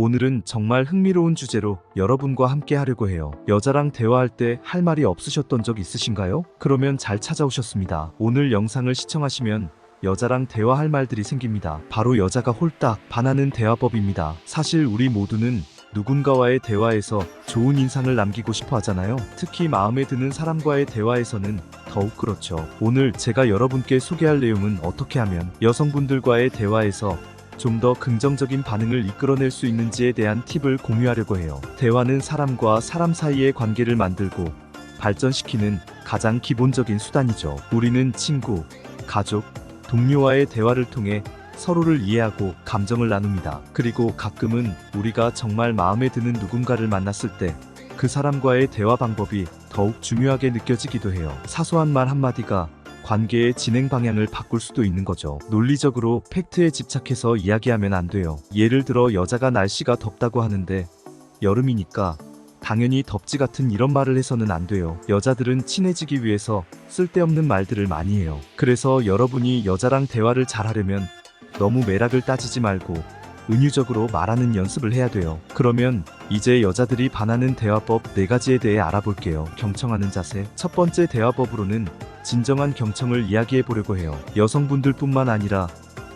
오늘은 정말 흥미로운 주제로 여러분과 함께 하려고 해요. 여자랑 대화할 때 할 말이 없으셨던 적 있으신가요? 그러면 잘 찾아오셨습니다. 오늘 영상을 시청하시면 여자랑 대화할 말들이 생깁니다. 바로 여자가 홀딱 반하는 대화법입니다. 사실 우리 모두는 누군가와의 대화에서 좋은 인상을 남기고 싶어 하잖아요. 특히 마음에 드는 사람과의 대화에서는 더욱 그렇죠. 오늘 제가 여러분께 소개할 내용은 어떻게 하면 여성분들과의 대화에서 좀 더 긍정적인 반응을 이끌어낼 수 있는지에 대한 팁을 공유하려고 해요. 대화는 사람과 사람 사이의 관계를 만들고 발전시키는 가장 기본적인 수단이죠. 우리는 친구, 가족, 동료와의 대화를 통해 서로를 이해하고 감정을 나눕니다. 그리고 가끔은 우리가 정말 마음에 드는 누군가를 만났을 때 그 사람과의 대화 방법이 더욱 중요하게 느껴지기도 해요. 사소한 말 한마디가 관계의 진행 방향을 바꿀 수도 있는 거죠. 논리적으로 팩트에 집착해서 이야기하면 안 돼요. 예를 들어 여자가 날씨가 덥다고 하는데 여름이니까 당연히 덥지 같은 이런 말을 해서는 안 돼요. 여자들은 친해지기 위해서 쓸데없는 말들을 많이 해요. 그래서 여러분이 여자랑 대화를 잘하려면 너무 매락을 따지지 말고 은유적으로 말하는 연습을 해야 돼요. 그러면 이제 여자들이 반하는 대화법 4가지에 대해 알아볼게요. 경청하는 자세. 첫 번째 대화법으로는 진정한 경청을 이야기해 보려고 해요. 여성분들뿐만 아니라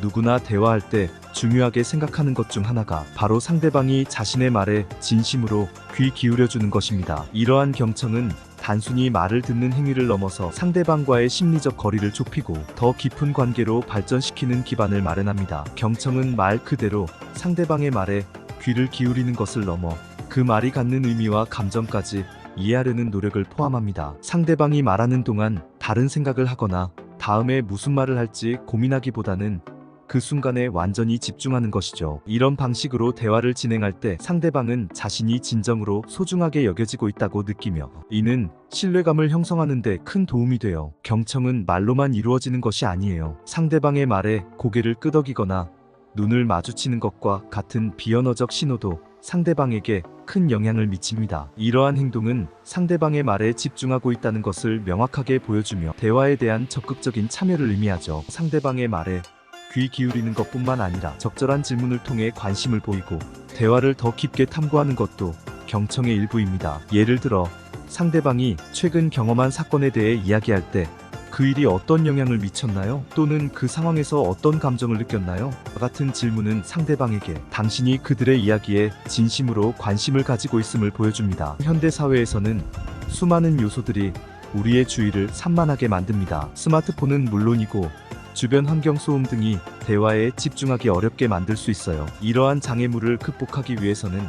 누구나 대화할 때 중요하게 생각하는 것 중 하나가 바로 상대방이 자신의 말에 진심으로 귀 기울여주는 것입니다. 이러한 경청은 단순히 말을 듣는 행위를 넘어서 상대방과의 심리적 거리를 좁히고 더 깊은 관계로 발전시키는 기반을 마련합니다. 경청은 말 그대로 상대방의 말에 귀를 기울이는 것을 넘어 그 말이 갖는 의미와 감정까지 이해하려는 노력을 포함합니다. 상대방이 말하는 동안 다른 생각을 하거나 다음에 무슨 말을 할지 고민하기보다는 그 순간에 완전히 집중하는 것이죠. 이런 방식으로 대화를 진행할 때 상대방은 자신이 진정으로 소중하게 여겨지고 있다고 느끼며 이는 신뢰감을 형성하는 데 큰 도움이 돼요. 경청은 말로만 이루어지는 것이 아니에요. 상대방의 말에 고개를 끄덕이거나 눈을 마주치는 것과 같은 비언어적 신호도 상대방에게 큰 영향을 미칩니다. 이러한 행동은 상대방의 말에 집중하고 있다는 것을 명확하게 보여주며 대화에 대한 적극적인 참여를 의미하죠. 상대방의 말에 귀 기울이는 것뿐만 아니라 적절한 질문을 통해 관심을 보이고 대화를 더 깊게 탐구하는 것도 경청의 일부입니다. 예를 들어 상대방이 최근 경험한 사건에 대해 이야기할 때 그 일이 어떤 영향을 미쳤나요? 또는 그 상황에서 어떤 감정을 느꼈나요? 같은 질문은 상대방에게 당신이 그들의 이야기에 진심으로 관심을 가지고 있음을 보여줍니다. 현대 사회에서는 수많은 요소들이 우리의 주의를 산만하게 만듭니다. 스마트폰은 물론이고 주변 환경 소음 등이 대화에 집중하기 어렵게 만들 수 있어요. 이러한 장애물을 극복하기 위해서는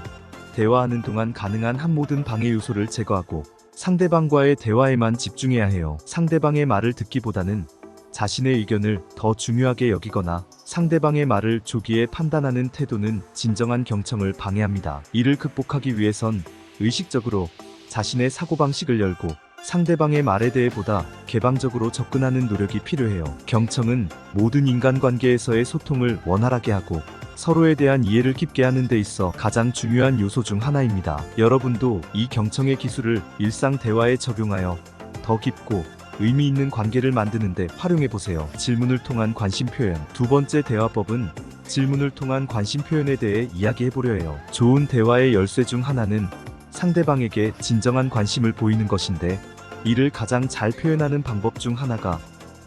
대화하는 동안 가능한 한 모든 방해 요소를 제거하고 상대방과의 대화에만 집중해야 해요. 상대방의 말을 듣기보다는 자신의 의견을 더 중요하게 여기거나 상대방의 말을 조기에 판단하는 태도는 진정한 경청을 방해합니다. 이를 극복하기 위해선 의식적으로 자신의 사고방식을 열고 상대방의 말에 대해 보다 개방적으로 접근하는 노력이 필요해요. 경청은 모든 인간관계에서의 소통을 원활하게 하고 서로에 대한 이해를 깊게 하는 데 있어 가장 중요한 요소 중 하나입니다. 여러분도 이 경청의 기술을 일상 대화에 적용하여 더 깊고 의미 있는 관계를 만드는 데 활용해 보세요. 질문을 통한 관심 표현. 두 번째 대화법은 질문을 통한 관심 표현에 대해 이야기해 보려 해요. 좋은 대화의 열쇠 중 하나는 상대방에게 진정한 관심을 보이는 것인데 이를 가장 잘 표현하는 방법 중 하나가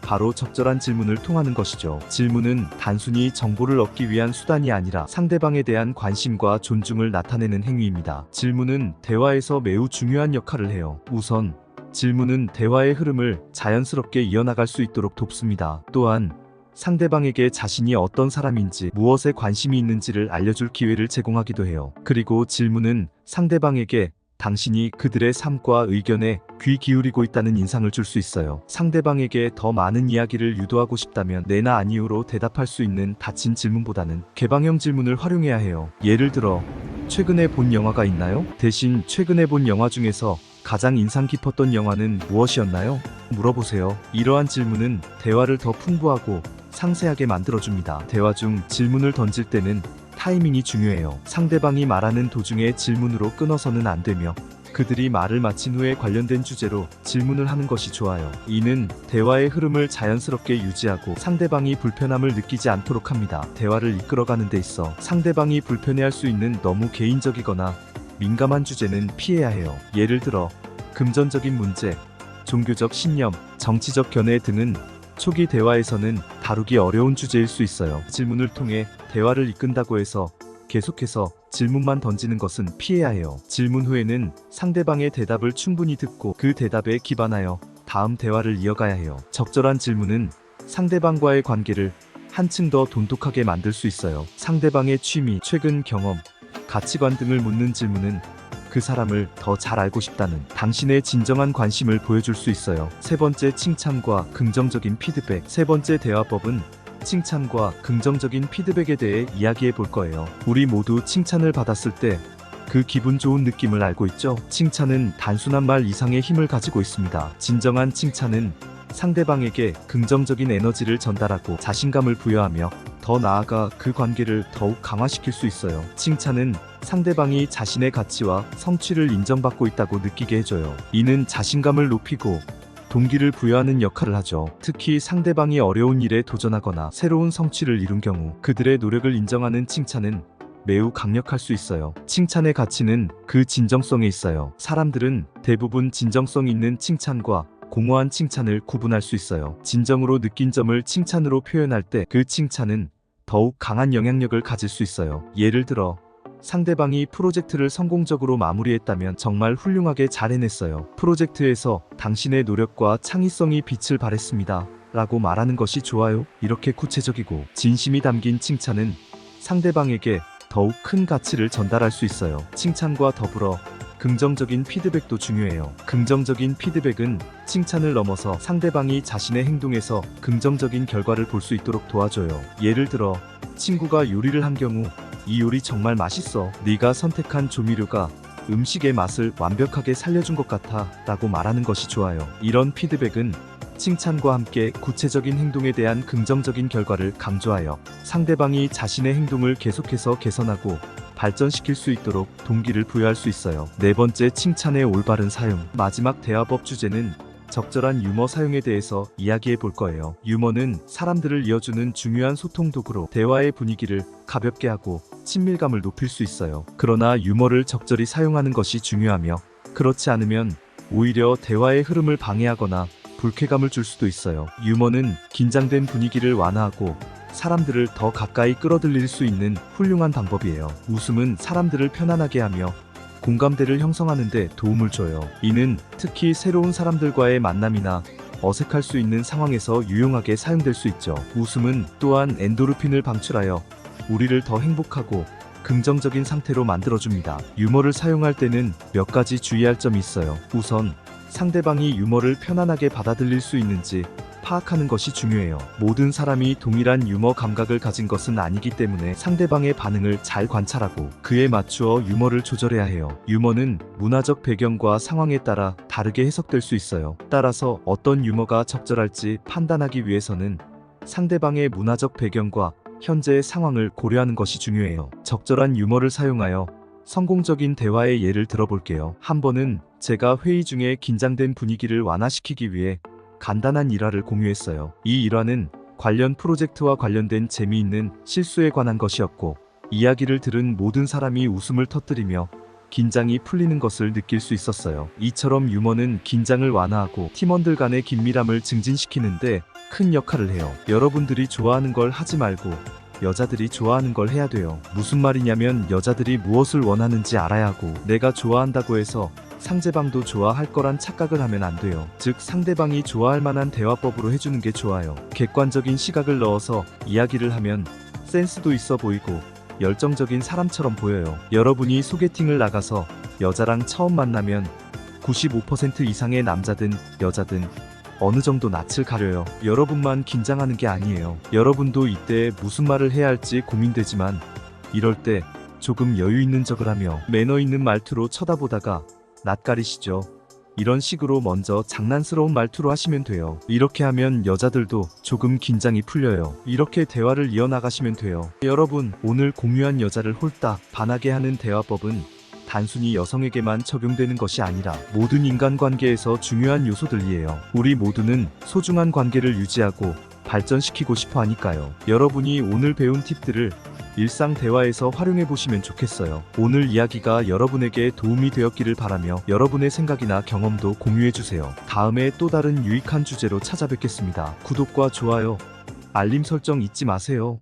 바로 적절한 질문을 통하는 것이죠. 질문은 단순히 정보를 얻기 위한 수단이 아니라 상대방에 대한 관심과 존중을 나타내는 행위입니다. 질문은 대화에서 매우 중요한 역할을 해요. 우선 질문은 대화의 흐름을 자연스럽게 이어나갈 수 있도록 돕습니다. 또한 상대방에게 자신이 어떤 사람인지 무엇에 관심이 있는지를 알려줄 기회를 제공하기도 해요. 그리고 질문은 상대방에게 당신이 그들의 삶과 의견에 귀 기울이고 있다는 인상을 줄 수 있어요. 상대방에게 더 많은 이야기를 유도하고 싶다면 네나 아니오로 대답할 수 있는 닫힌 질문보다는 개방형 질문을 활용해야 해요. 예를 들어 최근에 본 영화가 있나요? 대신 최근에 본 영화 중에서 가장 인상 깊었던 영화는 무엇이었나요? 물어보세요. 이러한 질문은 대화를 더 풍부하고 상세하게 만들어줍니다. 대화 중 질문을 던질 때는 타이밍이 중요해요. 상대방이 말하는 도중에 질문으로 끊어서는 안 되며 그들이 말을 마친 후에 관련된 주제로 질문을 하는 것이 좋아요. 이는 대화의 흐름을 자연스럽게 유지하고 상대방이 불편함을 느끼지 않도록 합니다. 대화를 이끌어가는 데 있어 상대방이 불편해할 수 있는 너무 개인적이거나 민감한 주제는 피해야 해요. 예를 들어 금전적인 문제, 종교적 신념, 정치적 견해 등은 초기 대화에서는 다루기 어려운 주제일 수 있어요. 질문을 통해 대화를 이끈다고 해서 계속해서 질문만 던지는 것은 피해야 해요. 질문 후에는 상대방의 대답을 충분히 듣고 그 대답에 기반하여 다음 대화를 이어가야 해요. 적절한 질문은 상대방과의 관계를 한층 더 돈독하게 만들 수 있어요. 상대방의 취미, 최근 경험, 가치관 등을 묻는 질문은 그 사람을 더 잘 알고 싶다는 당신의 진정한 관심을 보여줄 수 있어요. 세 번째, 칭찬과 긍정적인 피드백. 세 번째 대화법은 칭찬과 긍정적인 피드백에 대해 이야기해 볼 거예요. 우리 모두 칭찬을 받았을 때 그 기분 좋은 느낌을 알고 있죠? 칭찬은 단순한 말 이상의 힘을 가지고 있습니다. 진정한 칭찬은 상대방에게 긍정적인 에너지를 전달하고 자신감을 부여하며 더 나아가 그 관계를 더욱 강화시킬 수 있어요. 칭찬은 상대방이 자신의 가치와 성취를 인정받고 있다고 느끼게 해줘요. 이는 자신감을 높이고 동기를 부여하는 역할을 하죠. 특히 상대방이 어려운 일에 도전하거나 새로운 성취를 이룬 경우 그들의 노력을 인정하는 칭찬은 매우 강력할 수 있어요. 칭찬의 가치는 그 진정성에 있어요. 사람들은 대부분 진정성 있는 칭찬과 공허한 칭찬을 구분할 수 있어요. 진정으로 느낀 점을 칭찬으로 표현할 때 그 칭찬은 더욱 강한 영향력을 가질 수 있어요. 예를 들어 상대방이 프로젝트를 성공적으로 마무리했다면 정말 훌륭하게 잘 해냈어요. 프로젝트에서 당신의 노력과 창의성이 빛을 발했습니다. 라고 말하는 것이 좋아요. 이렇게 구체적이고 진심이 담긴 칭찬은 상대방에게 더욱 큰 가치를 전달할 수 있어요. 칭찬과 더불어 긍정적인 피드백도 중요해요. 긍정적인 피드백은 칭찬을 넘어서 상대방이 자신의 행동에서 긍정적인 결과를 볼 수 있도록 도와줘요. 예를 들어 친구가 요리를 한 경우 이 요리 정말 맛있어. 네가 선택한 조미료가 음식의 맛을 완벽하게 살려준 것 같아 라고 말하는 것이 좋아요. 이런 피드백은 칭찬과 함께 구체적인 행동에 대한 긍정적인 결과를 강조하여 상대방이 자신의 행동을 계속해서 개선하고 발전시킬 수 있도록 동기를 부여할 수 있어요. 네 번째, 칭찬의 올바른 사용. 마지막 대화법 주제는 적절한 유머 사용에 대해서 이야기해 볼 거예요. 유머는 사람들을 이어주는 중요한 소통 도구로 대화의 분위기를 가볍게 하고 친밀감을 높일 수 있어요. 그러나 유머를 적절히 사용하는 것이 중요하며 그렇지 않으면 오히려 대화의 흐름을 방해하거나 불쾌감을 줄 수도 있어요. 유머는 긴장된 분위기를 완화하고 사람들을 더 가까이 끌어들일 수 있는 훌륭한 방법이에요. 웃음은 사람들을 편안하게 하며 공감대를 형성하는 데 도움을 줘요. 이는 특히 새로운 사람들과의 만남이나 어색할 수 있는 상황에서 유용하게 사용될 수 있죠. 웃음은 또한 엔도르핀을 방출하여 우리를 더 행복하고 긍정적인 상태로 만들어줍니다. 유머를 사용할 때는 몇 가지 주의할 점이 있어요. 우선 상대방이 유머를 편안하게 받아들일 수 있는지 파악하는 것이 중요해요. 모든 사람이 동일한 유머 감각을 가진 것은 아니기 때문에 상대방의 반응을 잘 관찰하고 그에 맞추어 유머를 조절해야 해요. 유머는 문화적 배경과 상황에 따라 다르게 해석될 수 있어요. 따라서 어떤 유머가 적절할지 판단하기 위해서는 상대방의 문화적 배경과 현재의 상황을 고려하는 것이 중요해요. 적절한 유머를 사용하여 성공적인 대화의 예를 들어볼게요. 한 번은 제가 회의 중에 긴장된 분위기를 완화시키기 위해 간단한 일화를 공유했어요. 이 일화는 관련 프로젝트와 관련된 재미있는 실수에 관한 것이었고 이야기를 들은 모든 사람이 웃음을 터뜨리며 긴장이 풀리는 것을 느낄 수 있었어요. 이처럼 유머는 긴장을 완화하고 팀원들 간의 긴밀함을 증진시키는데 큰 역할을 해요. 여러분들이 좋아하는 걸 하지 말고 여자들이 좋아하는 걸 해야 돼요. 무슨 말이냐면 여자들이 무엇을 원하는지 알아야 하고 내가 좋아한다고 해서 상대방도 좋아할 거란 착각을 하면 안 돼요. 즉 상대방이 좋아할 만한 대화법으로 해주는 게 좋아요. 객관적인 시각을 넣어서 이야기를 하면 센스도 있어 보이고 열정적인 사람처럼 보여요. 여러분이 소개팅을 나가서 여자랑 처음 만나면 95% 이상의 남자든 여자든 어느 정도 낯을 가려요. 여러분만 긴장하는 게 아니에요. 여러분도 이때 무슨 말을 해야 할지 고민되지만 이럴 때 조금 여유 있는 척을 하며 매너 있는 말투로 쳐다보다가 낯가리시죠. 이런 식으로 먼저 장난스러운 말투로 하시면 돼요. 이렇게 하면 여자들도 조금 긴장이 풀려요. 이렇게 대화를 이어나가시면 돼요. 여러분, 오늘 공유한 여자를 홀딱 반하게 하는 대화법은 단순히 여성에게만 적용되는 것이 아니라 모든 인간관계에서 중요한 요소들이에요. 우리 모두는 소중한 관계를 유지하고 발전시키고 싶어 하니까요. 여러분이 오늘 배운 팁들을 일상 대화에서 활용해 보시면 좋겠어요. 오늘 이야기가 여러분에게 도움이 되었기를 바라며 여러분의 생각이나 경험도 공유해 주세요. 다음에 또 다른 유익한 주제로 찾아뵙겠습니다. 구독과 좋아요, 알림 설정 잊지 마세요.